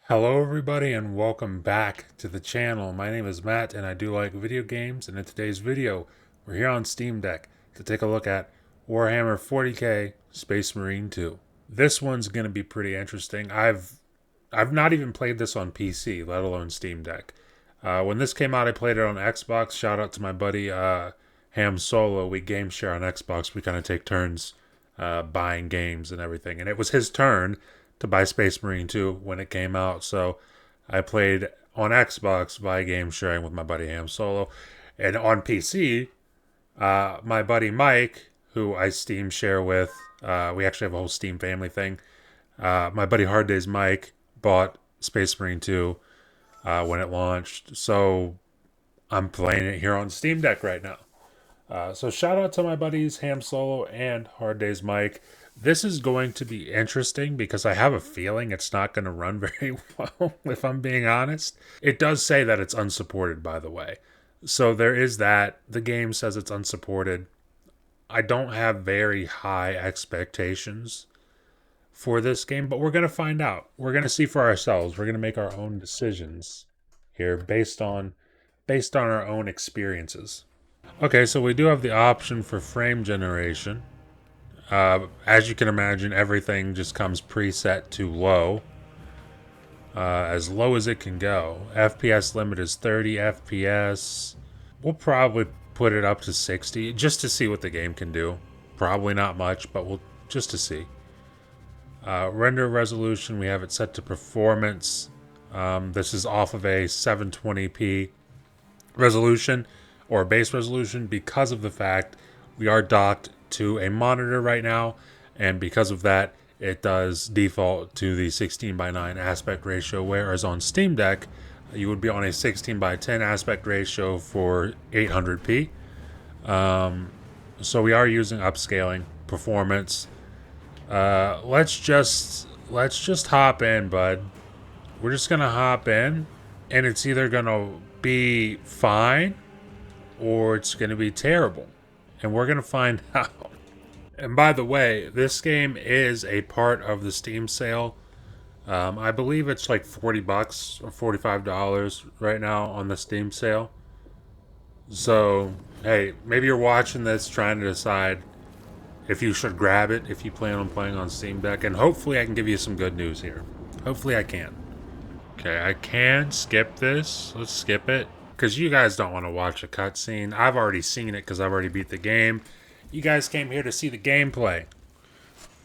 Hello everybody and welcome back to the channel. My name is Matt and I do like video games, and in today's video we're here on Steam Deck to take a look at Warhammer 40k Space Marine 2. This one's going to be pretty interesting. I've not even played this on PC, let alone Steam Deck. When this came out I played it on Xbox. Shout out to my buddy Ham Solo. We game share on Xbox. We kind of take turns buying games and everything, and it was his turn to buy Space Marine 2 when it came out. So I played on Xbox via game sharing with my buddy Ham Solo. And on PC, my buddy Mike, who I Steam share with, we actually have a whole Steam family thing. My buddy Hard Days Mike bought Space Marine 2 when it launched. So I'm playing it here on Steam Deck right now. So shout out to my buddies Ham Solo and Hard Days Mike. This is going to be interesting because I have a feeling it's not going to run very well, if I'm being honest. It does say that it's unsupported, by the way. So there is that. The game says it's unsupported. I don't have very high expectations for this game, but we're going to find out. We're going to see for ourselves. We're going to make our own decisions here based on our own experiences. Okay, so we do have the option for frame generation. As you can imagine, everything just comes preset to low. As low as it can go. FPS limit is 30 FPS. We'll probably put it up to 60 just to see what the game can do. Probably not much, but we'll just to see. Render resolution, we have it set to performance. This is off of a 720p resolution or base resolution because of the fact we are docked to a monitor right now, and because of that it does default to the 16:9 aspect ratio, whereas on Steam Deck you would be on a 16:10 aspect ratio for 800p. So we are using upscaling performance. Let's just hop in, bud. We're just gonna hop in, and it's either gonna be fine or it's gonna be terrible, and we're gonna find out. And by the way, this game is a part of the Steam sale. I believe it's like $40 or $45 right now on the Steam sale. So, hey, maybe you're watching this trying to decide if you should grab it if you plan on playing on Steam Deck. And hopefully I can give you some good news here. Hopefully I can. Okay, I can skip this. Let's skip it. Because you guys don't want to watch a cutscene. I've already seen it because I've already beat the game. You guys came here to see the gameplay.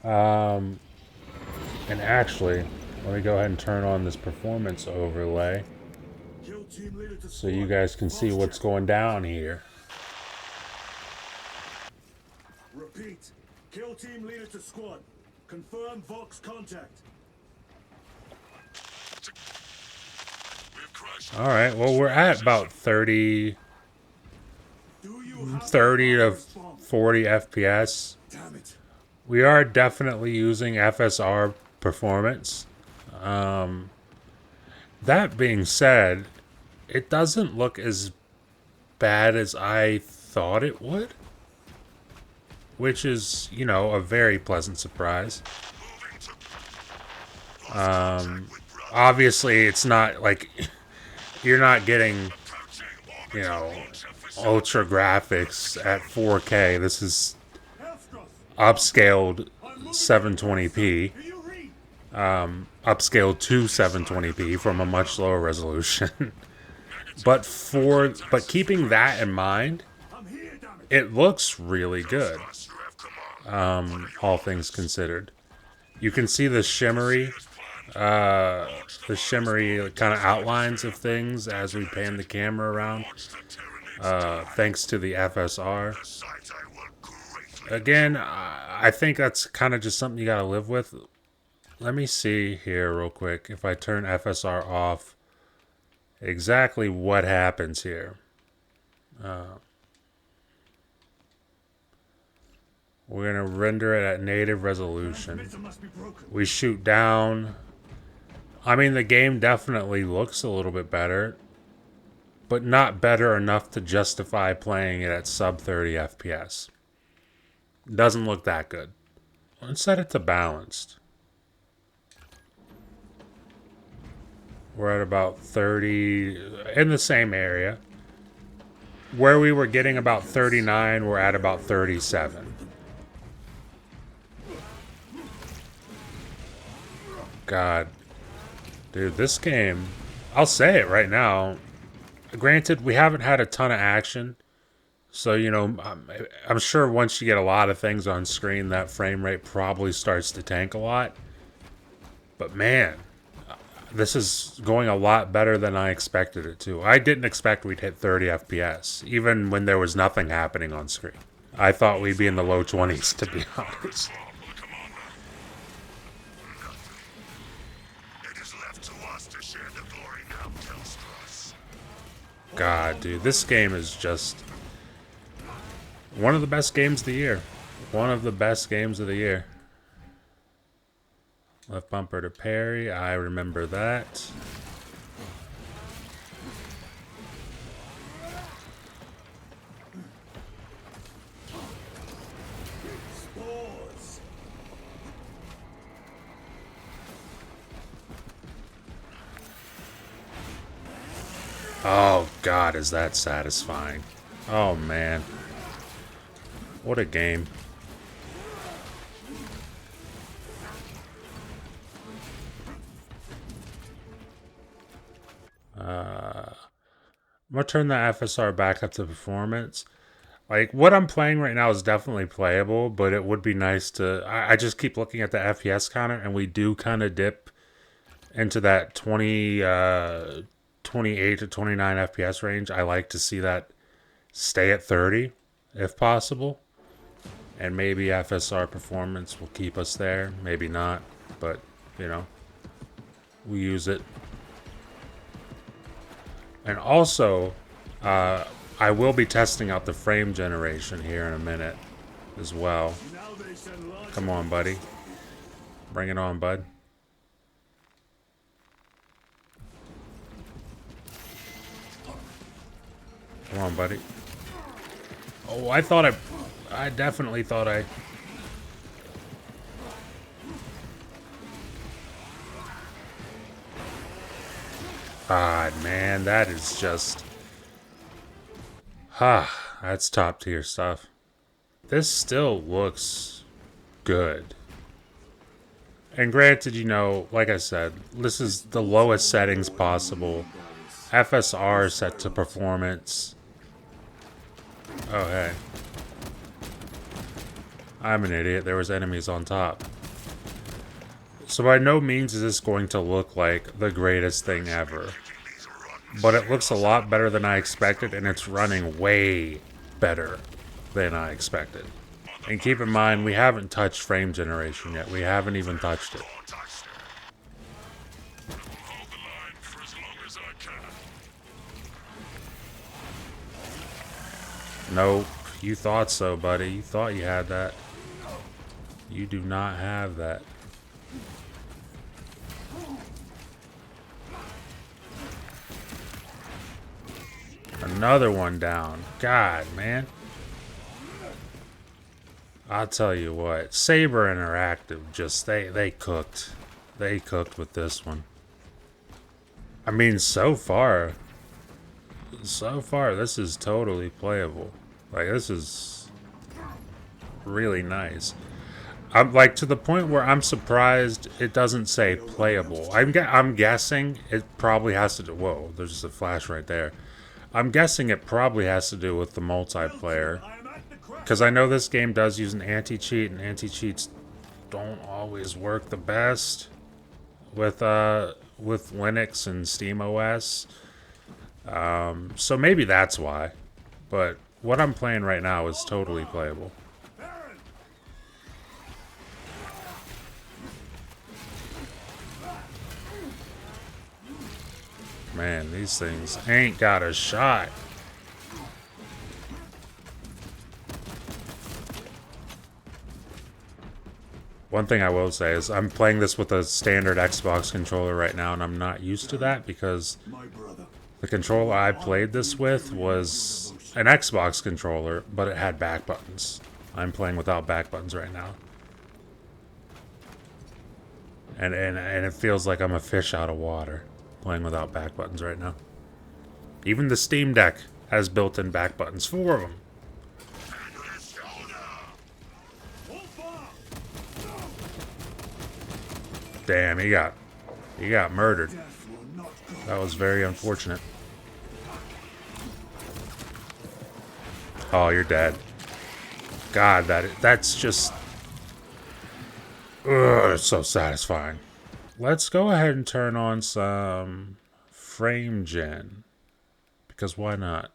And actually, let me go ahead and turn on this performance overlay so you guys can see what's going down here. Repeat. Kill team leader to squad. Confirm Vox contact. Alright, well we're at about 30 to 40 FPS. Damn it. We are definitely using FSR performance. That being said, it doesn't look as bad as I thought it would, which is, you know, a very pleasant surprise. Obviously, it's not like you're not getting, you know, ultra graphics at 4K. This is upscaled 720p, upscaled to 720p from a much lower resolution. but keeping that in mind, it looks really good. All things considered, you can see the shimmery kind of outlines of things as we pan the camera around, thanks to the FSR. Again, I think that's kind of just something you gotta live with. Let me see here real quick if I turn FSR off, exactly what happens here. We're gonna render it at native resolution. We shoot down. I mean, the game definitely looks a little bit better, but not better enough to justify playing it at sub 30 FPS. Doesn't look that good. Let's set it to balanced. We're at about 30 in the same area. Where we were getting about 39, we're at about 37. God. Dude, this game, I'll say it right now. Granted, we haven't had a ton of action. So, you know, I'm sure once you get a lot of things on screen, that frame rate probably starts to tank a lot. But man, this is going a lot better than I expected it to. I didn't expect we'd hit 30 FPS, even when there was nothing happening on screen. I thought we'd be in the low 20s, to be honest. God, dude, this game is just one of the best games of the year. One of the best games of the year. Left bumper to parry. I remember that. Spores. Oh, God, is that satisfying. Oh, man. What a game. I'm gonna turn the FSR back up to performance. Like, what I'm playing right now is definitely playable, but it would be nice to... I just keep looking at the FPS counter, and we do kind of dip into that 28 to 29 FPS range. I like to see that stay at 30, if possible. And maybe FSR performance will keep us there. Maybe not, but, you know, we use it. And also, I will be testing out the frame generation here in a minute as well. Come on, buddy. Bring it on, bud. Come on, buddy. Oh, I definitely thought I... God, man, that is just... that's top tier stuff. This still looks good. And granted, you know, like I said, this is the lowest settings possible. FSR set to performance. Oh, hey. I'm an idiot. There was enemies on top. So by no means is this going to look like the greatest thing ever. But it looks a lot better than I expected, and it's running way better than I expected. And keep in mind, we haven't touched frame generation yet. We haven't even touched it. Nope. You thought so, buddy. You thought you had that. You do not have that. Another one down. God, man. I'll tell you what. Saber Interactive just, they cooked. They cooked with this one. I mean, so far, this is totally playable. Like, this is really nice. I'm like to the point where I'm surprised it doesn't say playable. I'm guessing it probably has to do. Whoa, there's just a flash right there. I'm guessing it probably has to do with the multiplayer, because I know this game does use an anti-cheat, and anti-cheats don't always work the best with Linux and SteamOS. So maybe that's why. But what I'm playing right now is totally playable. Man, these things ain't got a shot. One thing I will say is I'm playing this with a standard Xbox controller right now, and I'm not used to that because the controller I played this with was an Xbox controller, but it had back buttons. I'm playing without back buttons right now. And it feels like I'm a fish out of water. playing without back buttons right now. Even the Steam Deck has built-in back buttons. 4 of them. Damn, he got murdered. That was very unfortunate. Oh, you're dead. God, that's just... Ugh, it's so satisfying. Let's go ahead and turn on some frame gen. Because why not?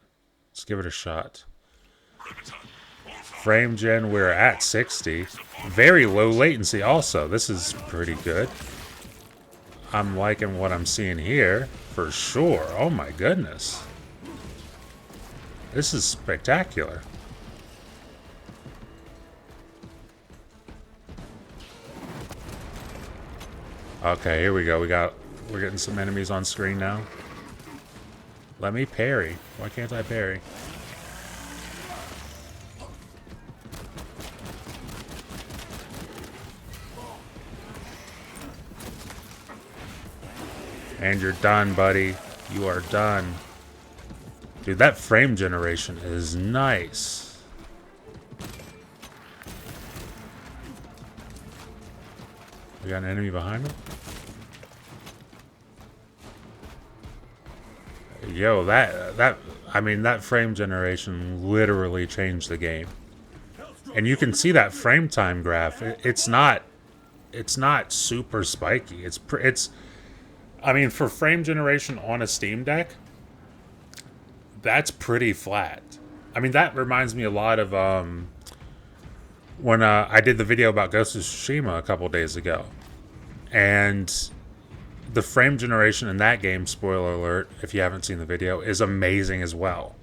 Let's give it a shot. Frame gen, we're at 60. Very low latency also. This is pretty good. I'm liking what I'm seeing here, for sure. Oh my goodness. This is spectacular. Okay, here we go. We're getting some enemies on screen now. Let me parry. Why can't I parry? And you're done, buddy. You are done. Dude, that frame generation is nice. We got an enemy behind him? Yo, that frame generation literally changed the game. And you can see that frame time graph. It's not super spiky. I mean, for frame generation on a Steam Deck, that's pretty flat. I mean, that reminds me a lot of when I did the video about Ghost of Tsushima a couple days ago. And the frame generation in that game, spoiler alert, if you haven't seen the video, is amazing as well.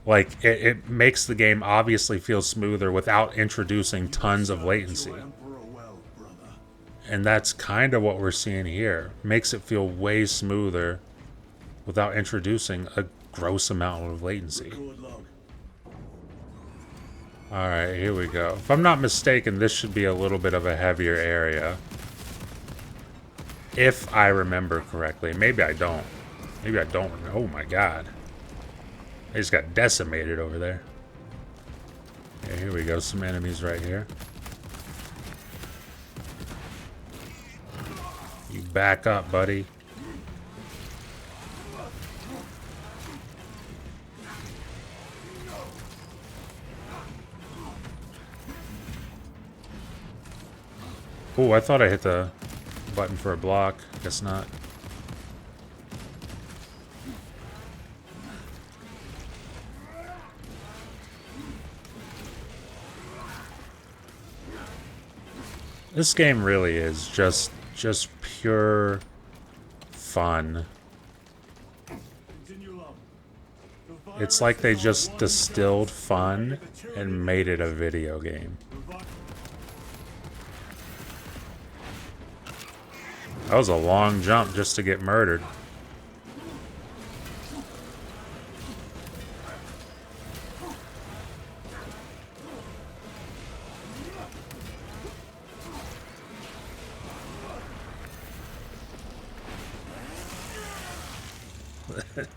Like, it makes the game obviously feel smoother without introducing tons of latency. And that's kind of what we're seeing here. Makes it feel way smoother without introducing a gross amount of latency. Alright, here we go. If I'm not mistaken, this should be a little bit of a heavier area. If I remember correctly. Maybe I don't. Maybe I don't. Oh my god. I just got decimated over there. Yeah, here we go. Some enemies right here. You back up, buddy. Oh, I thought I hit the button for a block. Guess not. This game really is just pure fun. It's like they just distilled fun and made it a video game. That was a long jump just to get murdered.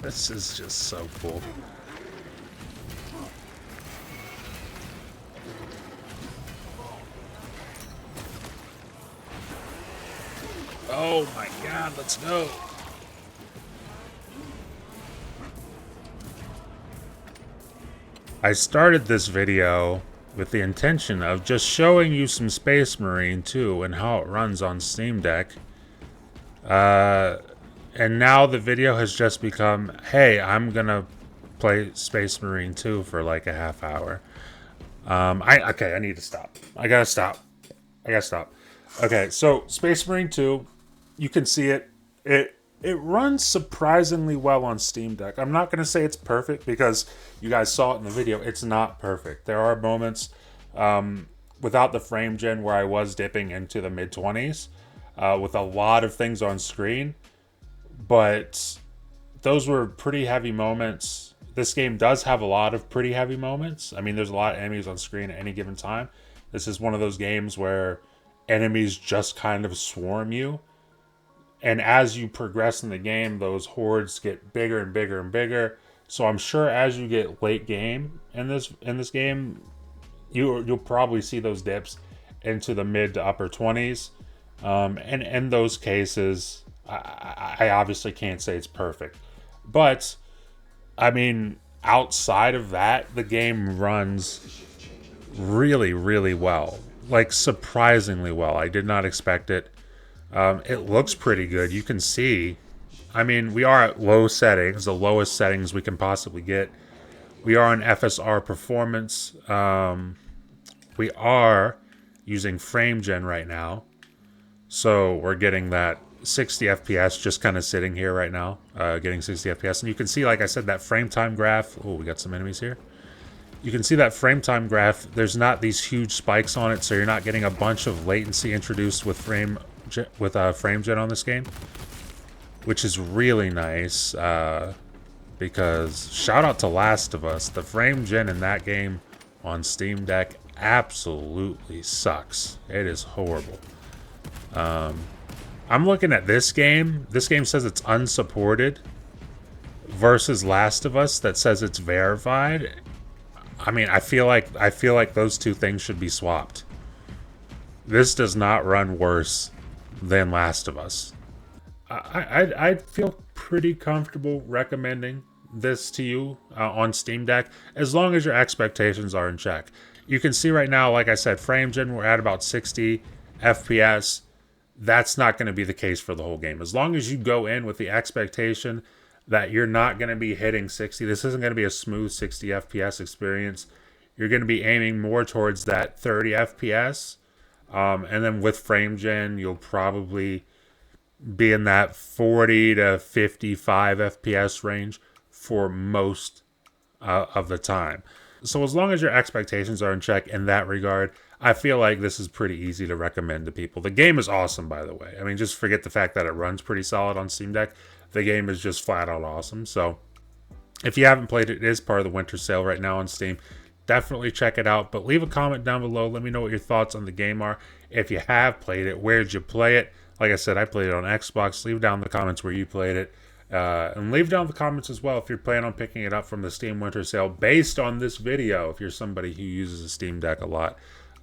This is just so cool. Oh my god, let's go. I started this video with the intention of just showing you some Space Marine 2 and how it runs on Steam Deck. And now the video has just become, hey, I'm gonna play Space Marine 2 for like a half hour. Okay, I need to stop. I gotta stop. Okay, so Space Marine 2, you can see it. It runs surprisingly well on Steam Deck. I'm not gonna say it's perfect because you guys saw it in the video. It's not perfect. There are moments without the frame gen where I was dipping into the mid-20s with a lot of things on screen. But those were pretty heavy moments. This game does have a lot of pretty heavy moments. I mean, there's a lot of enemies on screen at any given time. This is one of those games where enemies just kind of swarm you. And as you progress in the game, those hordes get bigger and bigger and bigger. So I'm sure as you get late game in this game, you'll probably see those dips into the mid to upper 20s. And in those cases, I obviously can't say it's perfect, but I mean, outside of that, the game runs really, really well. Like, surprisingly well. I did not expect it. It looks pretty good. You can see, I mean, we are at low settings, the lowest settings we can possibly get. We are on FSR performance. We are using frame gen right now. So we're getting that 60 FPS just kind of sitting here right now, getting 60 FPS. And you can see, like I said, that frame time graph. Oh, we got some enemies here. You can see that frame time graph. There's not these huge spikes on it, so you're not getting a bunch of latency introduced with frame gen on this game, which is really nice. Because shout out to Last of Us, the frame gen in that game on Steam Deck absolutely sucks. It is horrible. I'm looking at this game. This game says it's unsupported versus Last of Us that says it's verified. I mean, I feel like those two things should be swapped. This does not run worse than Last of Us. I feel pretty comfortable recommending this to you on Steam Deck as long as your expectations are in check. You can see right now, like I said, frame gen, we're at about 60 FPS. That's not going to be the case for the whole game. As long as you go in with the expectation that you're not going to be hitting 60, this isn't going to be a smooth 60 FPS experience. You're going to be aiming more towards that 30 FPS. And then with frame gen, you'll probably be in that 40 to 55 FPS range for most of the time. So as long as your expectations are in check in that regard, I feel like this is pretty easy to recommend to people. The game is awesome, by the way. I mean, just forget the fact that it runs pretty solid on Steam Deck. The game is just flat out awesome. So if you haven't played it, it is part of the winter sale right now on Steam. Definitely check it out, but leave a comment down below. Let me know what your thoughts on the game are. If you have played it, where'd you play it? Like I said, I played it on Xbox. Leave down in the comments where you played it. And leave down in the comments as well if you're planning on picking it up from the Steam Winter Sale based on this video, if you're somebody who uses a Steam Deck a lot.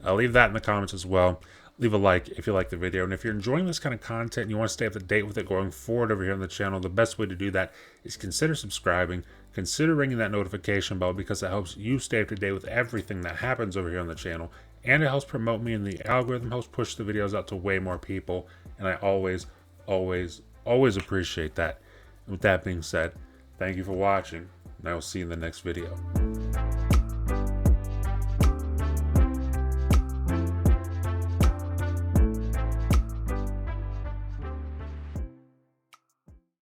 Leave that in the comments as well. Leave a like if you like the video. And if you're enjoying this kind of content and you want to stay up to date with it going forward over here on the channel, the best way to do that is consider subscribing. Consider ringing that notification bell because it helps you stay up to date with everything that happens over here on the channel. And it helps promote me, and the algorithm helps push the videos out to way more people. And I always, always, always appreciate that. And with that being said, thank you for watching, and I will see you in the next video.